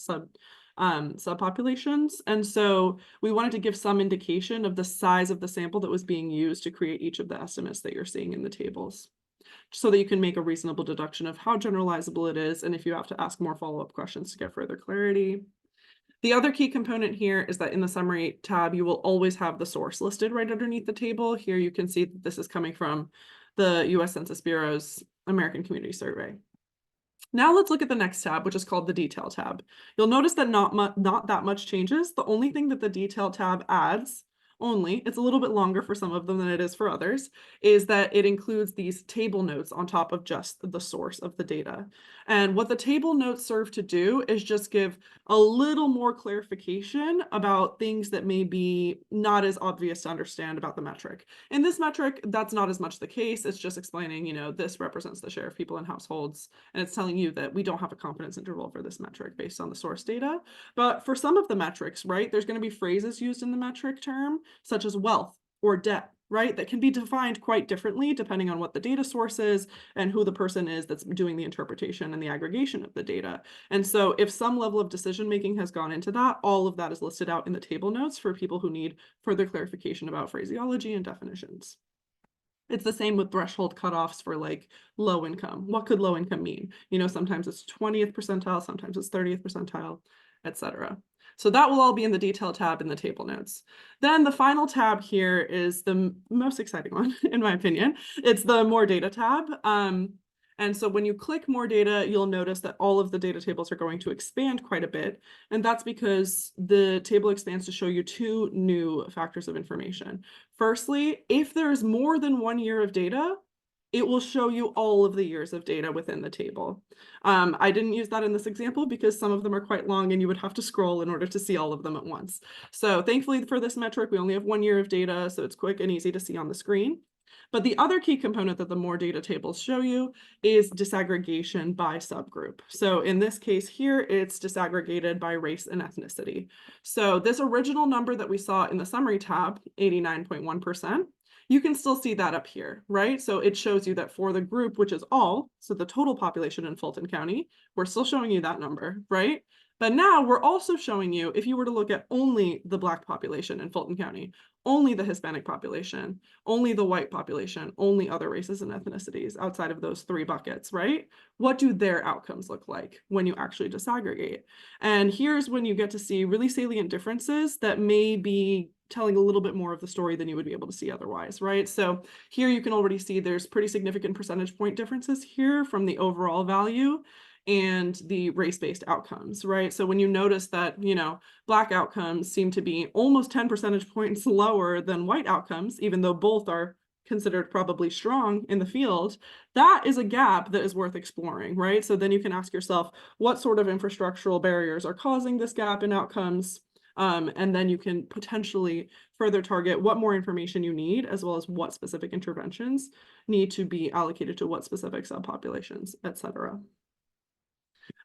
subpopulations. And so we wanted to give some indication of the size of the sample that was being used to create each of the estimates that you're seeing in the tables, so that you can make a reasonable deduction of how generalizable it is, and if you have to ask more follow-up questions to get further clarity. The other key component here is that in the summary tab, you will always have the source listed right underneath the table. Here you can see that this is coming from the US Census Bureau's American Community Survey. Now let's look at the next tab, which is called the detail tab. You'll notice that not that much changes. The only thing that the detail tab adds only, it's a little bit longer for some of them than it is for others, is that it includes these table notes on top of just the source of the data. And what the table notes serve to do is just give a little more clarification about things that may be not as obvious to understand about the metric. In this metric, that's not as much the case. It's just explaining, you know, this represents the share of people in households, and it's telling you that we don't have a confidence interval for this metric based on the source data. But for some of the metrics, right, there's going to be phrases used in the metric term, such as wealth or debt, right, that can be defined quite differently depending on what the data source is and who the person is that's doing the interpretation and the aggregation of the data. And so if some level of decision making has gone into that, all of that is listed out in the table notes for people who need further clarification about phraseology and definitions. It's the same with threshold cutoffs for like low income. What could low income mean? You know, sometimes it's 20th percentile, sometimes it's 30th percentile, etc. So that will all be in the detail tab in the table notes. Then the final tab here is the most exciting one, in my opinion. It's the more data tab. And so when you click more data, you'll notice that all of the data tables are going to expand quite a bit. And that's because the table expands to show you two new factors of information. Firstly, if there's more than 1 year of data, it will show you all of the years of data within the table. I didn't use that in this example because some of them are quite long and you would have to scroll in order to see all of them at once. So thankfully for this metric, we only have 1 year of data, so it's quick and easy to see on the screen. But the other key component that the more data tables show you is disaggregation by subgroup. So in this case here, it's disaggregated by race and ethnicity. So this original number that we saw in the summary tab, 89.1%, you can still see that up here, right? So it shows you that for the group, which is all, so the total population in Fulton County, we're still showing you that number, right? But now we're also showing you, if you were to look at only the Black population in Fulton County, only the Hispanic population, only the white population, only other races and ethnicities outside of those 3 buckets, right? What do their outcomes look like when you actually disaggregate? And here's when you get to see really salient differences that may be telling a little bit more of the story than you would be able to see otherwise, right? So here you can already see there's pretty significant percentage point differences here from the overall value and the race-based outcomes, right? So when you notice that, you know, Black outcomes seem to be almost 10 percentage points lower than white outcomes, even though both are considered probably strong in the field, that is a gap that is worth exploring, right? So then you can ask yourself, what sort of infrastructural barriers are causing this gap in outcomes? And then you can potentially further target what more information you need, as well as what specific interventions need to be allocated to what specific subpopulations, et cetera.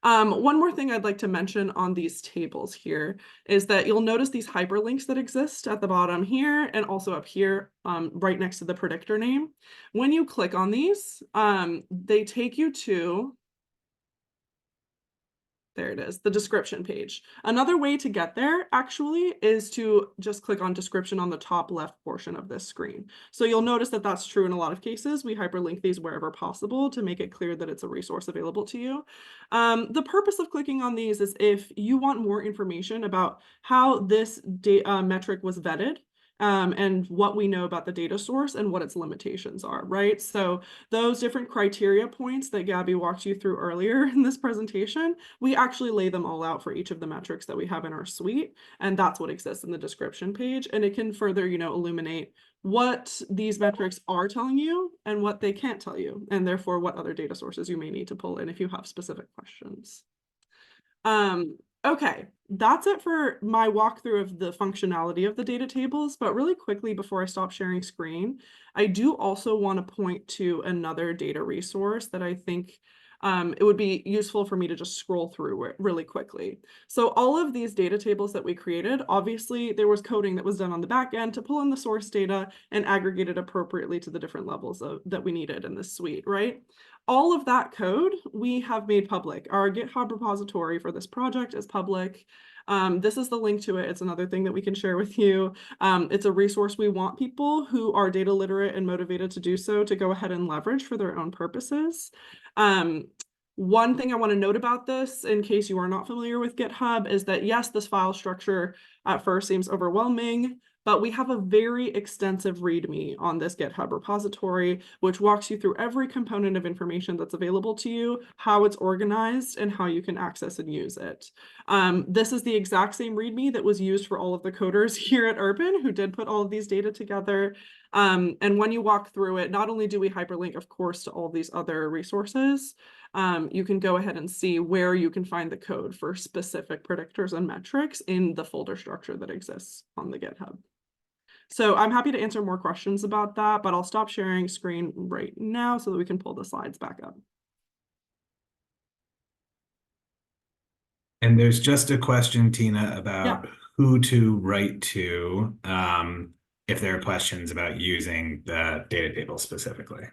One more thing I'd like to mention on these tables here is that you'll notice these hyperlinks that exist at the bottom here and also up here, right next to the predictor name. When you click on these, they take you to, there it is, the description page. Another way to get there actually is to just click on description on the top left portion of this screen. So you'll notice that that's true in a lot of cases. We hyperlink these wherever possible to make it clear that it's a resource available to you. The purpose of clicking on these is if you want more information about how this metric was vetted, and what we know about the data source and what its limitations are, right? So those different criteria points that Gabby walked you through earlier in this presentation, we actually lay them all out for each of the metrics that we have in our suite, and that's what exists in the description page, and it can further, you know, illuminate what these metrics are telling you and what they can't tell you, and therefore what other data sources you may need to pull in if you have specific questions. Okay, that's it for my walkthrough of the functionality of the data tables, but really quickly before I stop sharing screen, I do also want to point to another data resource that I think it would be useful for me to just scroll through really quickly. So all of these data tables that we created, obviously there was coding that was done on the back end to pull in the source data and aggregate it appropriately to the different levels that we needed in this suite, right? All of that code we have made public. Our GitHub repository for this project is public. This is the link to it. It's another thing that we can share with you. It's a resource we want people who are data literate and motivated to do so to go ahead and leverage for their own purposes. One thing I want to note about this, in case you are not familiar with GitHub, is that yes, this file structure at first seems overwhelming, but we have a very extensive README on this GitHub repository, which walks you through every component of information that's available to you, how it's organized, and how you can access and use it. This is the exact same README that was used for all of the coders here at Urban who did put all of these data together. And when you walk through it, not only do we hyperlink, of course, to all of these other resources, you can go ahead and see where you can find the code for specific predictors and metrics in the folder structure that exists on the GitHub. So I'm happy to answer more questions about that, but I'll stop sharing screen right now so that we can pull the slides back up. And there's just a question, Tina, about who to write to if there are questions about using the data table specifically.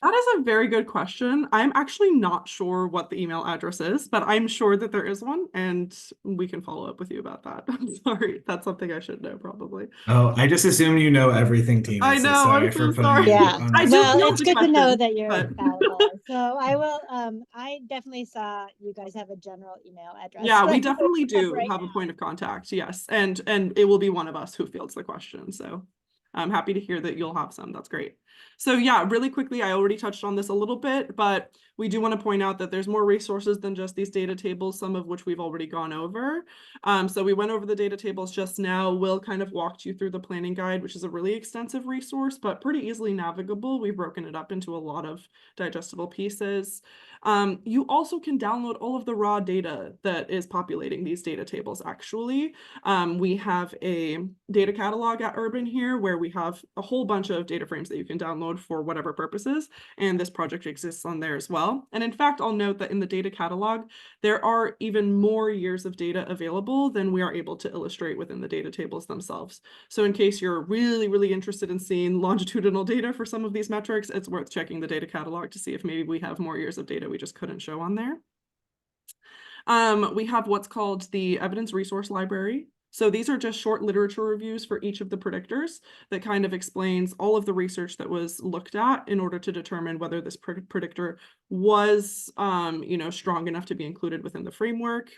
That is a very good question. I'm actually not sure what the email address is, but I'm sure that there is one, and we can follow up with you about that. I'm sorry, that's something I should know probably. Oh, I just assume you know everything, Tina. I know, sorry I'm for so putting sorry. you Yeah. on the I just Well, know it's the good to know question, that you're but- infallible. So I will, I definitely saw you guys have a general email address. Yeah, we that definitely comes up do right have a now. point of contact, yes. And it will be one of us who fields the question. So I'm happy to hear that you'll have some. That's great. So yeah, really quickly, I already touched on this a little bit, but we do want to point out that there's more resources than just these data tables, some of which we've already gone over. So we went over the data tables just now. Will kind of walked you through the planning guide, which is a really extensive resource, but pretty easily navigable. We've broken it up into a lot of digestible pieces. You also can download all of the raw data that is populating these data tables, actually. We have a data catalog at Urban here where we have a whole bunch of data frames that you can download for whatever purposes, and this project exists on there as well. And in fact, I'll note that in the data catalog, there are even more years of data available than we are able to illustrate within the data tables themselves. So in case you're really, really interested in seeing longitudinal data for some of these metrics, it's worth checking the data catalog to see if maybe we have more years of data we just couldn't show on there. We have what's called the evidence resource library. So these are just short literature reviews for each of the predictors that kind of explains all of the research that was looked at in order to determine whether this predictor was, strong enough to be included within the framework.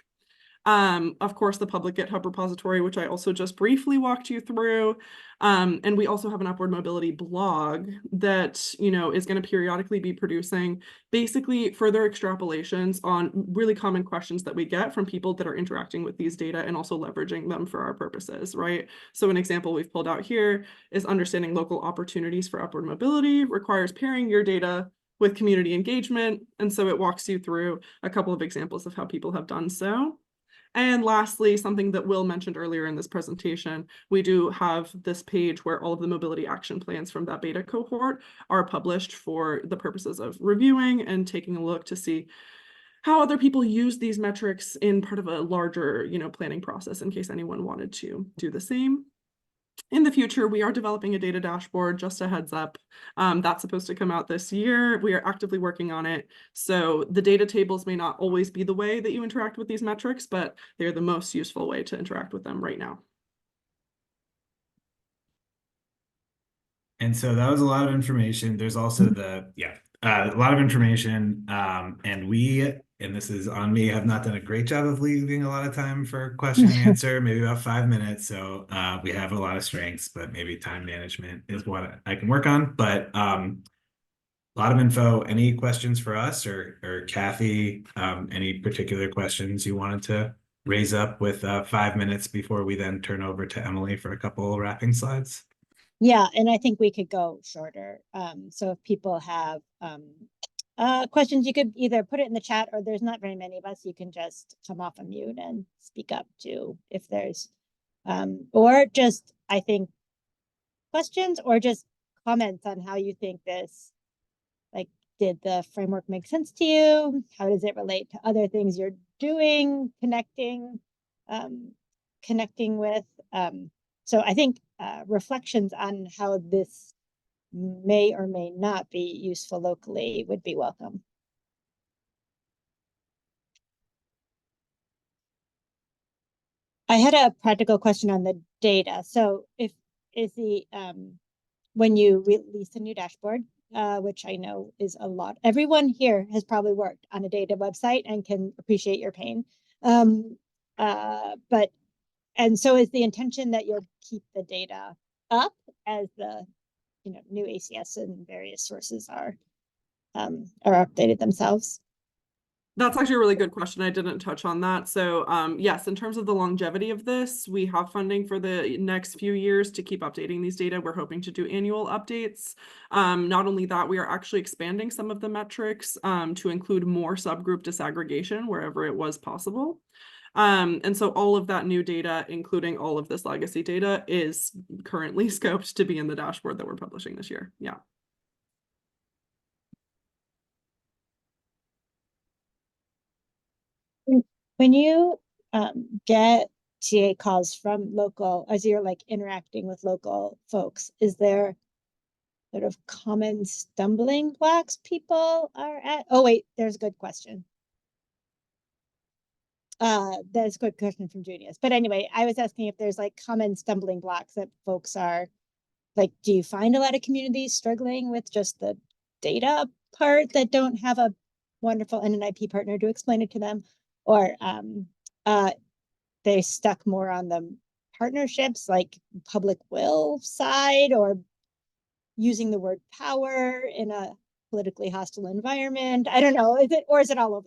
Of course, the public GitHub repository, which I also just briefly walked you through. And we also have an upward mobility blog that, is going to periodically be producing basically further extrapolations on really common questions that we get from people that are interacting with these data and also leveraging them for our purposes, right? So an example we've pulled out here is understanding local opportunities for upward mobility requires pairing your data with community engagement. And so it walks you through a couple of examples of how people have done so. And lastly, something that Will mentioned earlier in this presentation, we do have this page where all of the mobility action plans from that beta cohort are published for the purposes of reviewing and taking a look to see how other people use these metrics in part of a larger, planning process in case anyone wanted to do the same. In the future, we are developing a data dashboard, just a heads up. That's supposed to come out this year. We are actively working on it. So the data tables may not always be the way that you interact with these metrics, but they're the most useful way to interact with them right now. And so that was a lot of information. There's also a lot of information. And this is on me, have not done a great job of leaving a lot of time for question and answer, maybe about 5 minutes. So we have a lot of strengths, but maybe time management is what I can work on. But a lot of info. Any questions for us or Kathy? Any particular questions you wanted to raise up with 5 minutes before we then turn over to Emily for a couple wrapping slides? Yeah, and I think we could go shorter. So if people have questions, you could either put it in the chat, or there's not very many of us. You can just come off a mute and speak up too if there's, or just, I think, questions or just comments on how you think this, like, did the framework make sense to you? How does it relate to other things you're doing, connecting with? So I think reflections on how this may or may not be useful locally would be welcome. I had a practical question on the data. So when you release a new dashboard, which I know is a lot, everyone here has probably worked on a data website and can appreciate your pain. But and so is the intention that you'll keep the data up as the, new ACS and various sources are updated themselves? That's actually a really good question. I didn't touch on that. So yes, in terms of the longevity of this, we have funding for the next few years to keep updating these data. We're hoping to do annual updates. Not only that, we are actually expanding some of the metrics to include more subgroup disaggregation wherever it was possible. And so all of that new data, including all of this legacy data, is currently scoped to be in the dashboard that we're publishing this year. Yeah. When you get TA calls from local, as you're like interacting with local folks, is there sort of common stumbling blocks people are at? Oh, wait, there's a good question. That's a good question from Junius. But anyway, I was asking if there's like common stumbling blocks that folks are like, do you find a lot of communities struggling with just the data part that don't have a wonderful NNIP partner to explain it to them? Or they stuck more on the partnerships, like public will side, or using the word power in a politically hostile environment? I don't know. Is it all over?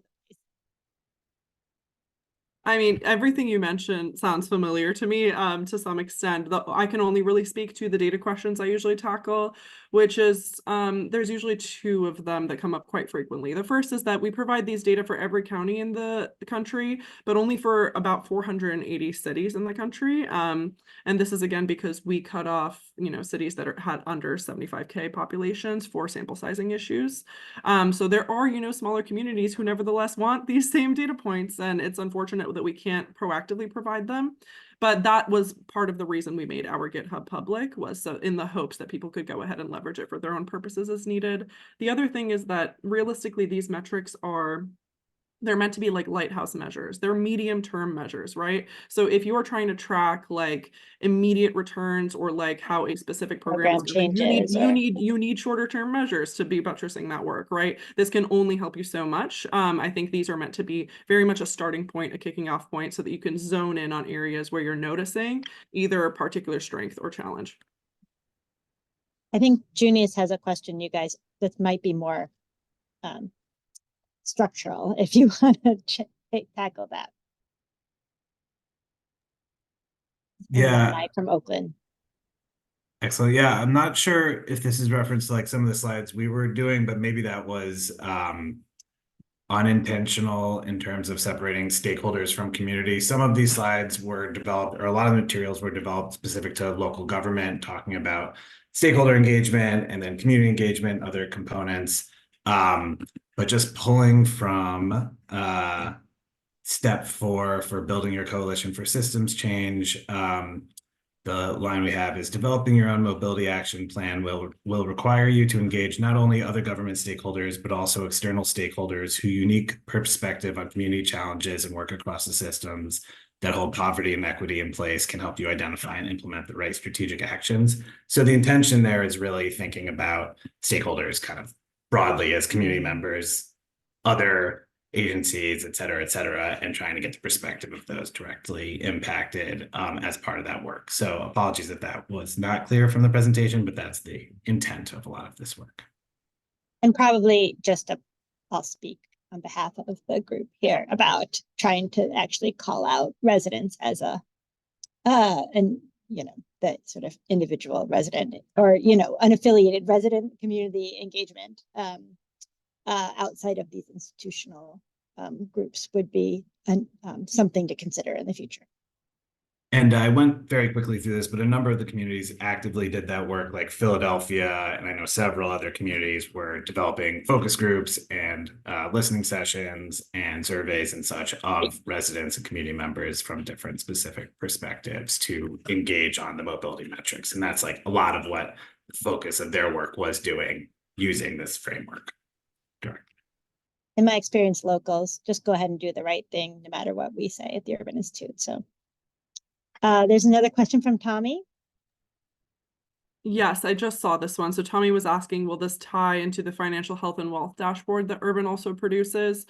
I mean, everything you mentioned sounds familiar to me to some extent. I can only really speak to the data questions I usually tackle, which is there's usually two of them that come up quite frequently. The first is that we provide these data for every county in the country, but only for about 480 cities in the country. And this is again because we cut off, cities that had under 75K populations for sample sizing issues. So there are, smaller communities who nevertheless want these same data points, and it's unfortunate that we can't proactively provide them. But that was part of the reason we made our GitHub public, was so in the hopes that people could go ahead and leverage it for their own purposes as needed. The other thing is that realistically, these metrics they're meant to be like lighthouse measures. They're medium-term measures, right? So if you are trying to track like immediate returns or like how a specific program is going, you need shorter-term measures to be buttressing that work, right? This can only help you so much. I think these are meant to be very much a starting point, a kicking off point, so that you can zone in on areas where you're noticing either a particular strength or challenge. I think Junius has a question, you guys, that might be more structural, if you want to tackle that. Yeah. From Oakland. Excellent. Yeah, I'm not sure if this is referenced to like some of the slides we were doing, but maybe that was unintentional in terms of separating stakeholders from community. Some of these slides were developed, or a lot of the materials were developed specific to local government, talking about stakeholder engagement and then community engagement, other components. But just pulling from step 4 for building your coalition for systems change, the line we have is developing your own mobility action plan will require you to engage not only other government stakeholders, but also external stakeholders whose unique perspective on community challenges and work across the systems that hold poverty and equity in place can help you identify and implement the right strategic actions. So the intention there is really thinking about stakeholders kind of broadly as community members, other agencies, et cetera, and trying to get the perspective of those directly impacted as part of that work. So apologies if that was not clear from the presentation, but that's the intent of a lot of this work. And probably I'll speak on behalf of the group here about trying to actually call out residents as that sort of individual resident or, unaffiliated resident community engagement outside of these institutional groups would be something to consider in the future. And I went very quickly through this, but a number of the communities actively did that work, like Philadelphia, and I know several other communities were developing focus groups and listening sessions and surveys and such of residents and community members from different specific perspectives to engage on the mobility metrics. And that's like a lot of what the focus of their work was doing using this framework. In my experience, locals just go ahead and do the right thing, no matter what we say at the Urban Institute. So there's another question from Tommy. Yes, I just saw this one. So Tommy was asking, will this tie into the financial health and wealth dashboard that Urban also produces?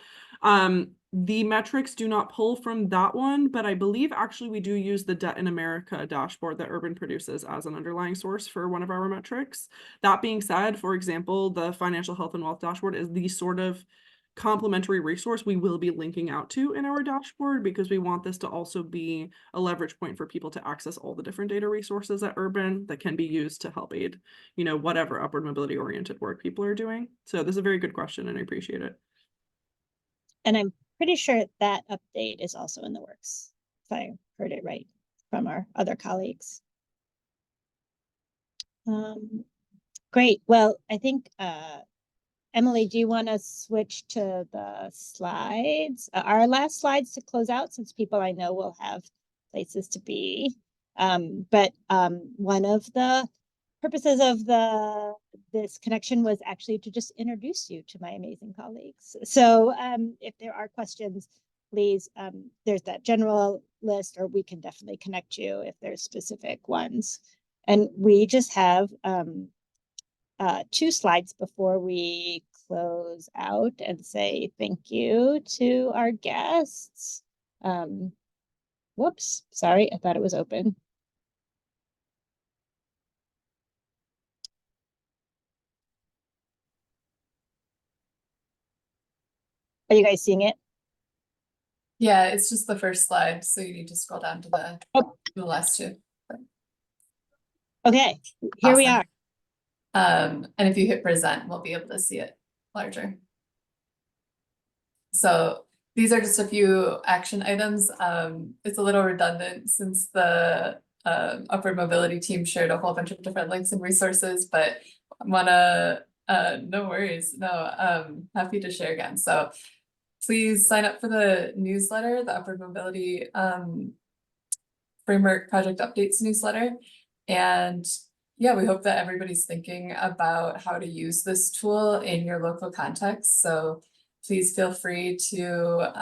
The metrics do not pull from that one, but I believe actually we do use the Debt in America dashboard that Urban produces as an underlying source for one of our metrics. That being said, for example, the Financial Health and Wealth dashboard is the sort of complementary resource we will be linking out to in our dashboard, because we want this to also be a leverage point for people to access all the different data resources at Urban that can be used to help aid, whatever upward mobility oriented work people are doing. So this is a very good question and I appreciate it. And I'm pretty sure that update is also in the works, if I heard it right from our other colleagues. Great. Well, I think Emily, do you want to switch to the slides? Our last slides to close out, since people I know will have places to be. But one of the purposes of this connection was actually to just introduce you to my amazing colleagues. So if there are questions, please, there's that general list, or we can definitely connect you if there's specific ones. And we just have 2 slides before we close out and say thank you to our guests. Whoops, sorry, I thought it was open. Are you guys seeing it? Yeah, it's just the first slide, so you need to scroll down to the last 2. Okay, here we Awesome. are. And if you hit present, we'll be able to see it larger. So these are just a few action items. It's a little redundant since the upward mobility team shared a whole bunch of different links and resources, but I wanna, no worries, no, happy to share again. So please sign up for the newsletter, the Upward Mobility Framework Project Updates newsletter. And yeah, we hope that everybody's thinking about how to use this tool in your local context. So please feel free to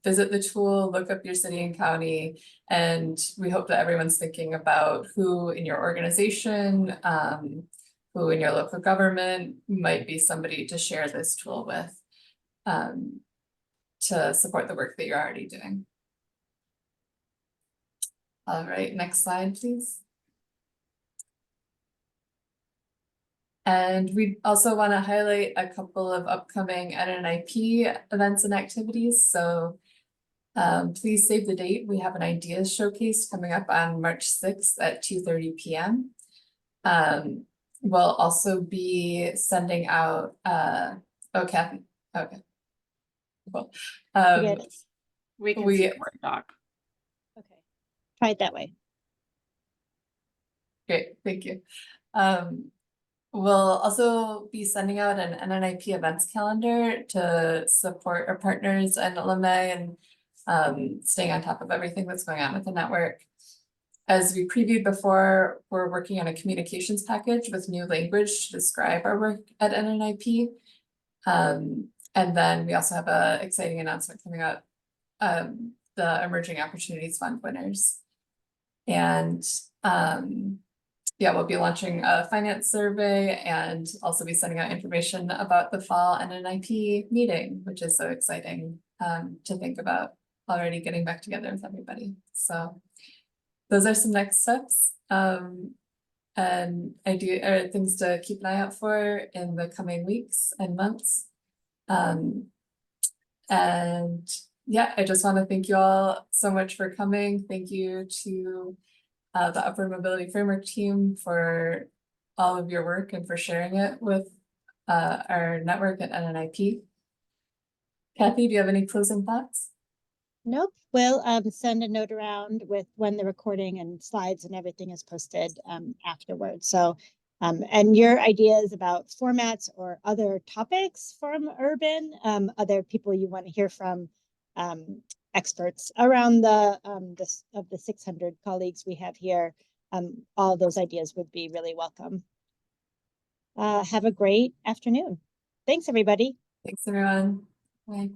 visit the tool, look up your city and county, and we hope that everyone's thinking about who in your organization, who in your local government might be somebody to share this tool with, to support the work that you're already doing. All right, next slide, please. And we also want to highlight a couple of upcoming NNIP events and activities. So please save the date. We have an ideas showcase coming up on March 6th at 2:30 p.m. We'll also be sending out, oh, Kathy, okay. Cool. We can we- see the Word doc. Okay, try it that way. Great, thank you. We'll also be sending out an NNIP events calendar to support our partners and alumni and staying on top of everything that's going on with the network. As we previewed before, we're working on a communications package with new language to describe our work at NNIP. And then we also have an exciting announcement coming up, the Emerging Opportunities Fund winners. And yeah, we'll be launching a finance survey and also be sending out information about the fall NNIP meeting, which is so exciting to think about already getting back together with everybody. So those are some next steps. And things to keep an eye out for in the coming weeks and months. And yeah, I just want to thank you all so much for coming. Thank you to the Upward Mobility Framework team for all of your work and for sharing it with our network at NNIP. Kathy, do you have any closing thoughts? Nope, we'll send a note around with when the recording and slides and everything is posted afterwards. So, and your ideas about formats or other topics from Urban, other people you want to hear from, experts around the 600 colleagues we have here, all those ideas would be really welcome. Have a great afternoon. Thanks, everybody. Thanks, everyone. Bye.